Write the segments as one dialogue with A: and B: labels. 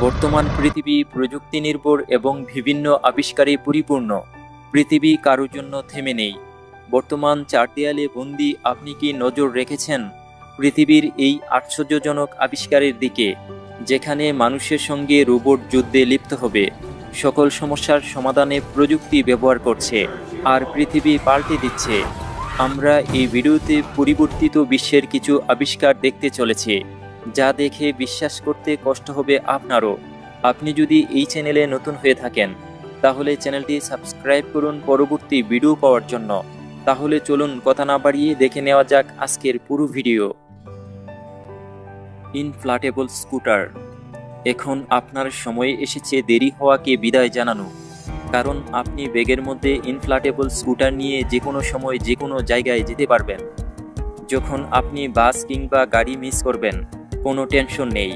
A: বর্তমান পৃথিবী প্রযুক্তি নির্ভর এবং বিভিন্ন আবিষ্কারে পরিপূর্ণ। পৃথিবী কারোর জন্য থেমে নেই। বর্তমান চার দেয়ালে বন্দি আপনি কি নজর রেখেছেন পৃথিবীর এই আশ্চর্যজনক আবিষ্কারের দিকে, যেখানে মানুষের সঙ্গে রোবট যুদ্ধে লিপ্ত হবে, সকল সমস্যার সমাধানে প্রযুক্তি ব্যবহার করছে আর পৃথিবী পাল্টে দিচ্ছে। আমরা এই ভিডিওতে পরিবর্তিত বিশ্বের কিছু আবিষ্কার দেখতে চলেছি, যা দেখে বিশ্বাস করতে কষ্ট হবে আপনারও। আপনি যদি এই চ্যানেলে নতুন হয়ে থাকেন তাহলে চ্যানেলটি সাবস্ক্রাইব করুন পরবর্তী ভিডিও পাওয়ার জন্য। তাহলে চলুন কথা না বাড়িয়ে দেখে নেওয়া যাক আজকের পুরো ভিডিও। ইনফ্লাটেবল স্কুটার। এখন আপনার সময় এসেছে দেরি হওয়াকে বিদায় জানানো, কারণ আপনি ব্যাগের মধ্যে ইনফ্লাটেবল স্কুটার নিয়ে যে কোনো সময় যে কোনো জায়গায় যেতে পারবেন। যখন আপনি বাস কিংবা গাড়ি মিস করবেন, কোনো টেনশন নেই।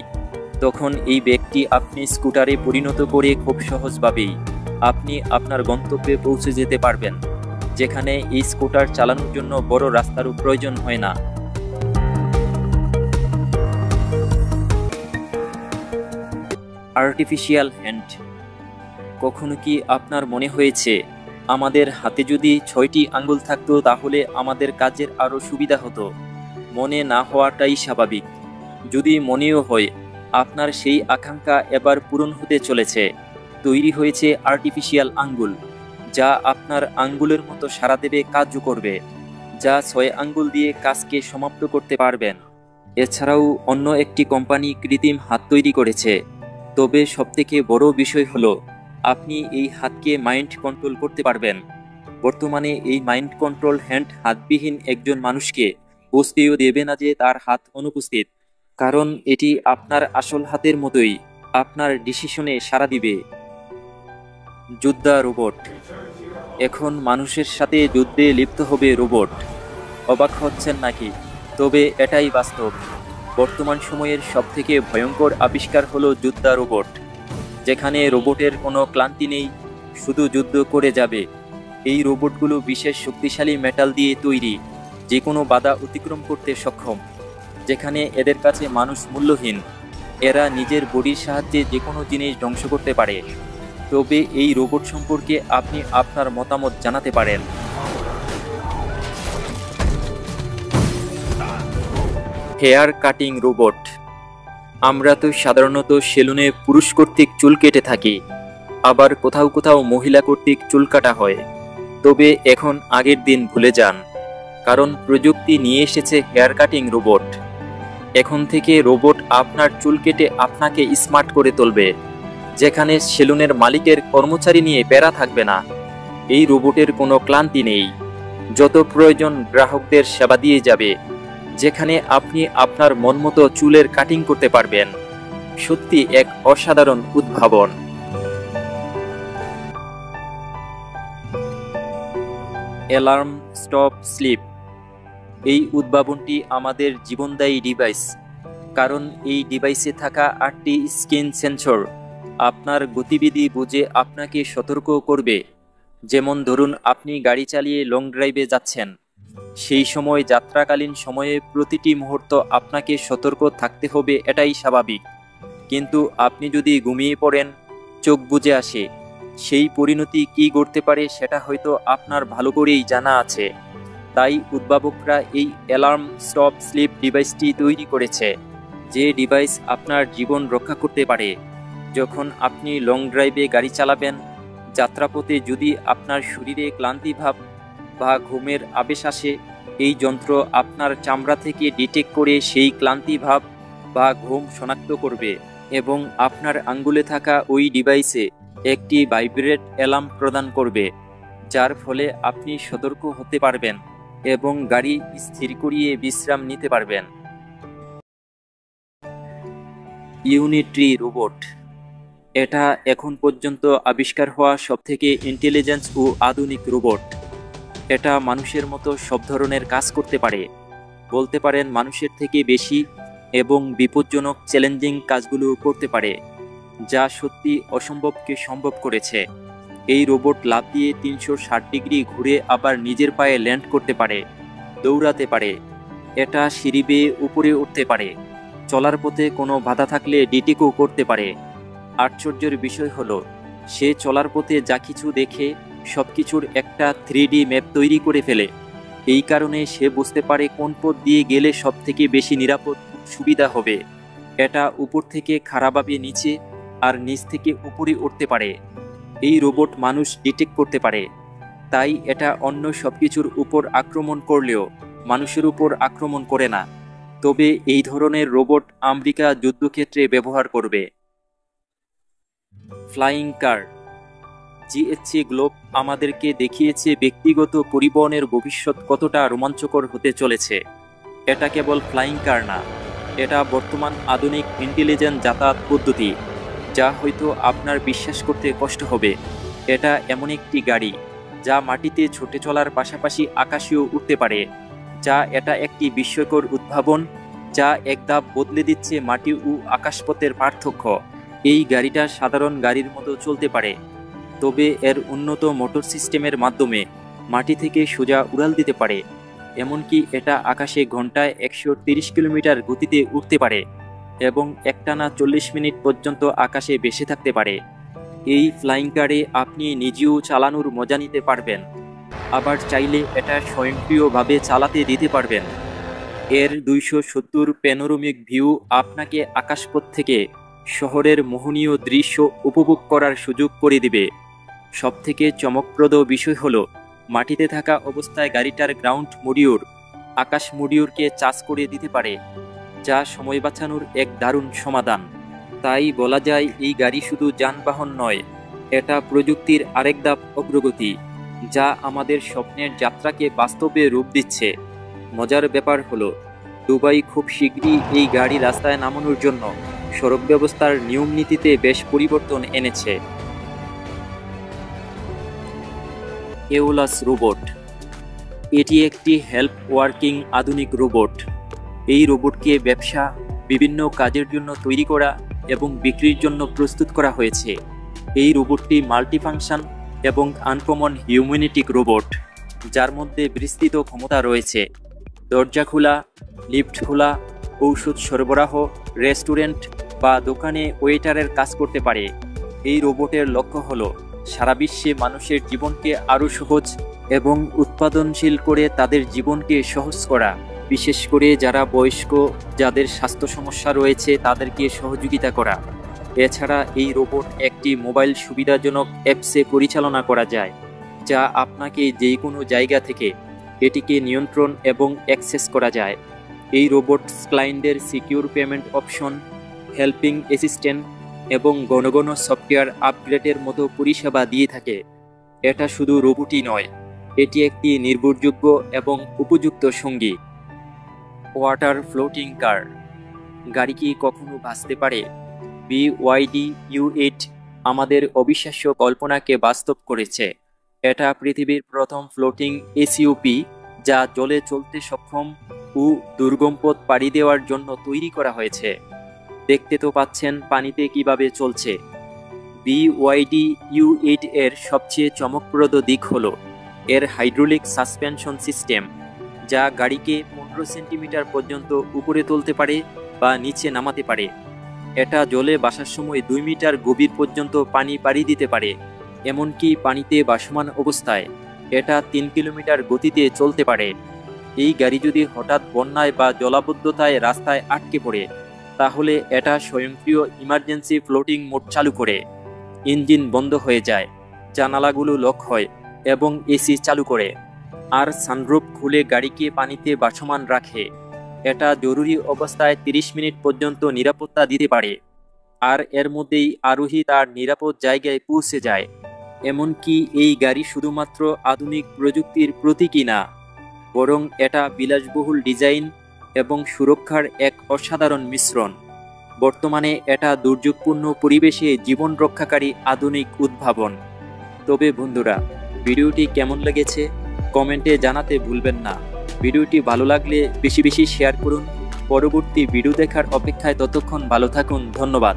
A: তখন এই ব্যাগটি আপনি স্কুটারে পরিণত করে খুব সহজভাবেই আপনি আপনার গন্তব্যে পৌঁছে যেতে পারবেন, যেখানে এই স্কুটার চালানোর জন্য বড় রাস্তারও প্রয়োজন হয় না। Artificial hand. কখনো কি আপনার মনে হয়েছে আমাদের হাতে যদি 6টি আঙ্গুল থাকতো তাহলে আমাদের কাজের আরও সুবিধা হতো? মনে না হওয়াটাই স্বাভাবিক। যদি মনেও হয়, আপনার সেই আকাঙ্ক্ষা এবার পূরণ হতে চলেছে। তৈরি হয়েছে আর্টিফিশিয়াল আঙ্গুল, যা আপনার আঙ্গুলের মতো সাড়া দেবে, কাজও করবে, যা 6 আঙ্গুল দিয়ে কাজকে সমাপ্ত করতে পারবেন। এছাড়াও অন্য একটি কোম্পানি কৃত্রিম হাত তৈরি করেছে। তবে সবথেকে বড় বিষয় হলো আপনি এই হাতকে মাইন্ড কন্ট্রোল করতে পারবেন। বর্তমানে এই মাইন্ড কন্ট্রোল হ্যান্ড হাতবিহীন একজন মানুষকে বুঝতেও দেবে না যে তার হাত অনুপস্থিত, কারণ এটি আপনার আসল হাতের মতোই আপনার ডিসিশনে সাড়া দিবে। যোদ্ধা রোবট। এখন মানুষের সাথে যুদ্ধে লিপ্ত হবে রোবট। অবাক হচ্ছেন নাকি? তবে এটাই বাস্তব। বর্তমান সময়ের সবথেকে ভয়ঙ্কর আবিষ্কার হলো যোদ্ধা রোবট, যেখানে রোবটের কোনো ক্লান্তি নেই, শুধু যুদ্ধ করে যাবে। এই রোবটগুলো বিশেষ শক্তিশালী মেটাল দিয়ে তৈরি, যে কোনো বাধা অতিক্রম করতে সক্ষম। যেখানে এদের কাছে মানুষ মূল্যহীন, এরা নিজের বডির সাহায্যে যে কোনো জিনিস ধ্বংস করতে পারে। তবে এই রোবট সম্পর্কে আপনি আপনার মতামত জানাতে পারেন। Hair cutting robot. আমরা তো সাধারণত সেলুনে পুরুষ কর্তৃক চুল কেটে থাকি, আবার কোথাও কোথাও মহিলা কর্তৃক চুল কাটা হয়। তবে এখন আগের দিন ভুলে যান, কারণ প্রযুক্তি নিয়ে এসেছে হেয়ার কাটিং রোবট। এখন থেকে রোবট আপনার চুল কেটে আপনাকে স্মার্ট করে তুলবে, যেখানে সেলুনের মালিকের কর্মচারী নিয়ে প্যারা থাকবে না। এই রোবটের কোনো ক্লান্তি নেই, যত প্রয়োজন গ্রাহকদের সেবা দিয়ে যাবে, যেখানে আপনি আপনার মনমতো চুলের কাটিং করতে পারবেন। সত্যি এক অসাধারণ উদ্ভাবন। Alarm stop sleep. এই উদ্ভাবনটি আমাদের জীবনদায়ী ডিভাইস, কারণ এই ডিভাইসে থাকা 8টি স্ক্রিন সেন্সর আপনার গতিবিধি বুঝে আপনাকে সতর্ক করবে। যেমন ধরুন, আপনি গাড়ি চালিয়ে লং ড্রাইভে যাচ্ছেন, সেই সময় যাত্রাকালীন সময়ে প্রতিটি মুহূর্ত আপনাকে সতর্ক থাকতে হবে, এটাই স্বাভাবিক। কিন্তু আপনি যদি ঘুমিয়ে পড়েন, চোখ বুজে আসে, সেই পরিণতি কী ঘটতে পারে সেটা হয়তো আপনার ভালো করেই জানা আছে। তাই উদ্ভাবকরা এই অ্যালার্ম স্টপ স্লিপ ডিভাইসটি তৈরি করেছে, যে ডিভাইস আপনার জীবন রক্ষা করতে পারে। যখন আপনি লং ড্রাইভে গাড়ি চালাবেন, যাত্রাপথে যদি আপনার শরীরে ক্লান্তিভাব বা ঘুমের আবেশ আসে, এই যন্ত্র আপনার চামড়া থেকে ডিটেক্ট করে সেই ক্লান্তিভাব বা ঘুম শনাক্ত করবে এবং আপনার আঙ্গুলে থাকা ওই ডিভাইসে একটি ভাইব্রেট অ্যালার্ম প্রদান করবে, যার ফলে আপনি সতর্ক হতে পারবেন এবং গাড়ি স্থির করিয়ে বিশ্রাম নিতে পারবেন। Unitree robot. এটা এখন পর্যন্ত আবিষ্কার হওয়া সবথেকে ইন্টেলিজেন্স ও আধুনিক রোবট। এটা মানুষের মতো সব ধরনের কাজ করতে পারে, বলতে পারেন মানুষের থেকে বেশি, এবং বিপজ্জনক চ্যালেঞ্জিং কাজগুলো করতে পারে, যা সত্যি অসম্ভবকে সম্ভব করেছে। এই রোবট লাফ দিয়ে 360 ডিগ্রি ঘুরে আবার নিজের পায়ে ল্যান্ড করতে পারে, দৌড়াতে পারে, এটা সিঁড়ি বেয়ে উপরে উঠতে পারে, চলার পথে কোনো বাধা থাকলে ডিটেক্টও করতে পারে। আশ্চর্যের বিষয় হলো সে চলার পথে যা কিছু দেখে সবকিছুর একটা 3D ম্যাপ তৈরি করে ফেলে। এই কারণে সে বুঝতে পারে কোন পথ দিয়ে গেলে সবথেকে বেশি নিরাপদ সুবিধা হবে। এটা উপর থেকে খাড়াভাবে নিচে আর নিচ থেকে উপরে উঠতে পারে। এই রোবট মানুষ ডিটেক্ট করতে পারে, তাই এটা অন্য সবকিছুর উপর আক্রমণ করলেও মানুষের উপর আক্রমণ করে না। তবে এই ধরনের রোবট আমেরিকা যুদ্ধক্ষেত্রে ব্যবহার করবে। ফ্লাইং কার। জিএসসি গ্লোব আমাদেরকে দেখিয়েছে ব্যক্তিগত পরিবহনের ভবিষ্যৎ কতটা রোমাঞ্চকর হতে চলেছে। এটা কেবল ফ্লাইং কার না, এটা বর্তমান আধুনিক ইন্টেলিজেন্ট যাতায়াত পদ্ধতি, যা হয়তো আপনার বিশ্বাস করতে কষ্ট হবে। এটা এমন একটি গাড়ি যা মাটিতে ছুটে চলার পাশাপাশি আকাশেও উঠতে পারে। এটা একটি বিস্ময়কর উদ্ভাবন যা এক ধাপ বদলে দিচ্ছে মাটি ও আকাশপথের পার্থক্য। এই গাড়িটা সাধারণ গাড়ির মতো চলতে পারে, তবে এর উন্নত মোটর সিস্টেমের মাধ্যমে মাটি থেকে সোজা উড়াল দিতে পারে। এমনকি এটা আকাশে ঘন্টায় 130 কিলোমিটার গতিতে উঠতে পারে এবং একটানা 40 মিনিট পর্যন্ত আকাশে ভেসে থাকতে পারে। এই ফ্লাইং কারে আপনি নিজেও চালানোর মজা নিতে পারবেন, আবার চাইলে এটা স্বয়ংক্রিয়ভাবে চালাতে দিতে পারবেন। এর 270 প্যানোরামিক ভিউ আপনাকে আকাশপথ থেকে শহরের মোহনীয় দৃশ্য উপভোগ করার সুযোগ করে দিবে। সবথেকে চমকপ্রদ বিষয় হলো মাটিতে থাকা অবস্থায় গাড়িটার গ্রাউন্ড মডিউল আকাশ মডিউলকে চার্জ করে দিতে পারে, যা সময় বাঁচানোর এক দারুণ সমাধান। তাই বলা যায় এই গাড়ি শুধু যানবাহন নয়, এটা প্রযুক্তির আরেক ধাপ অগ্রগতি, যা আমাদের স্বপ্নের যাত্রাকে বাস্তবে রূপ দিচ্ছে। মজার ব্যাপার হলো দুবাই খুব শীঘ্রই এই গাড়ি রাস্তায় নামানোর জন্য সড়ক ব্যবস্থার নিয়ম নীতিতে বেশ পরিবর্তন এনেছে। এওলাস রোবট। এটি একটি হেল্প ওয়ার্কিং আধুনিক রোবট। এই রোবটকে ব্যবসা, বিভিন্ন কাজের জন্য তৈরি করা এবং বিক্রির জন্য প্রস্তুত করা হয়েছে। এই রোবটটি মাল্টিফাংশন এবং আনকমন হিউম্যানিটিক রোবট, যার মধ্যে বিস্তৃত ক্ষমতা রয়েছে। দরজা খোলা, লিফট খোলা, ঔষধ সরবরাহ, রেস্টুরেন্ট বা দোকানে ওয়েটারের কাজ করতে পারে। এই রোবটের লক্ষ্য হলো সারা বিশ্বে মানুষের জীবনকে আরও সহজ এবং উৎপাদনশীল করে তাদের জীবনকে সহজ করা, বিশেষ করে যারা বয়স্ক, যাদের স্বাস্থ্য সমস্যা রয়েছে তাদেরকে সহযোগিতা করা। এছাড়া এই রোবট একটি মোবাইল সুবিধাজনক অ্যাপসে পরিচালনা করা যায়, যা আপনাকে যে কোনো জায়গা থেকে এটিকে নিয়ন্ত্রণ এবং অ্যাক্সেস করা যায়। এই রোবট ক্লায়েন্টদের secure payment option, helping assistant এবং ঘন ঘন সফটওয়্যার আপগ্রেডের মতো পরিষেবা দিয়ে থাকে। এটা শুধু রোবটই নয়, এটি একটি নির্ভরযোগ্য এবং উপযুক্ত সঙ্গী। ওয়াটার ফ্লোটিং কার। গাড়ি কি কখনো ভাসতে পারে? BYD U8 আমাদের অবিশ্বাস্য কল্পনাকে বাস্তব করেছে। এটা পৃথিবীর প্রথম ফ্লোটিং এসইউভি, যা জলে চলতে সক্ষম ও দুর্গম পথ পাড়ি দেওয়ার জন্য তৈরি করা হয়েছে। দেখতে তো পাচ্ছেন পানিতে কিভাবে চলছে। BYD U8 এর সবচেয়ে চমকপ্রদ দিক হলো এর হাইড্রোলিক সাসপেনশন সিস্টেম, যা গাড়িকে 15 সেন্টিমিটার পর্যন্ত উপরে তুলতে পারে বা নিচে নামাতে পারে। এটা জলে ভাসার সময় 2 মিটার গভীর পর্যন্ত পানি পাড়ি দিতে পারে। এমনকি পানিতে ভাসমান অবস্থায় এটা 3 কিলোমিটার গতিতে চলতে পারে। এই গাড়ি যদি হঠাৎ বন্যায় বা জলাবদ্ধতায় রাস্তায় আটকে পড়ে, তাহলে এটা স্বয়ংক্রিয় ইমার্জেন্সি ফ্লোটিং মোড চালু করে ইঞ্জিন বন্ধ হয়ে যায়, জানালাগুলো লক হয় এবং এসি চালু করে, আর সানরুফ খুলে গাড়িকে পানিতে ভাসমান রাখে। এটা জরুরি অবস্থায় 30 মিনিট পর্যন্ত নিরাপত্তা দিতে পারে, আর এর মধ্যেই আরোহী তার নিরাপদ জায়গায় পৌঁছে যায়। এমনকি এই গাড়ি শুধুমাত্র আধুনিক প্রযুক্তির প্রতীকই না, বরং এটা বিলাসবহুল ডিজাইন এবং সুরক্ষার এক অসাধারণ মিশ্রণ। বর্তমানে এটা দুর্যোগপূর্ণ পরিবেশে জীবন রক্ষাকারী আধুনিক উদ্ভাবন। তবে বন্ধুরা, ভিডিওটি কেমন লেগেছে কমেন্টে জানাতে ভুলবেন না। ভিডিওটি ভালো লাগলে বেশি বেশি শেয়ার করুন। পরবর্তী ভিডিও দেখার অপেক্ষায় ততক্ষণ ভালো থাকুন। ধন্যবাদ।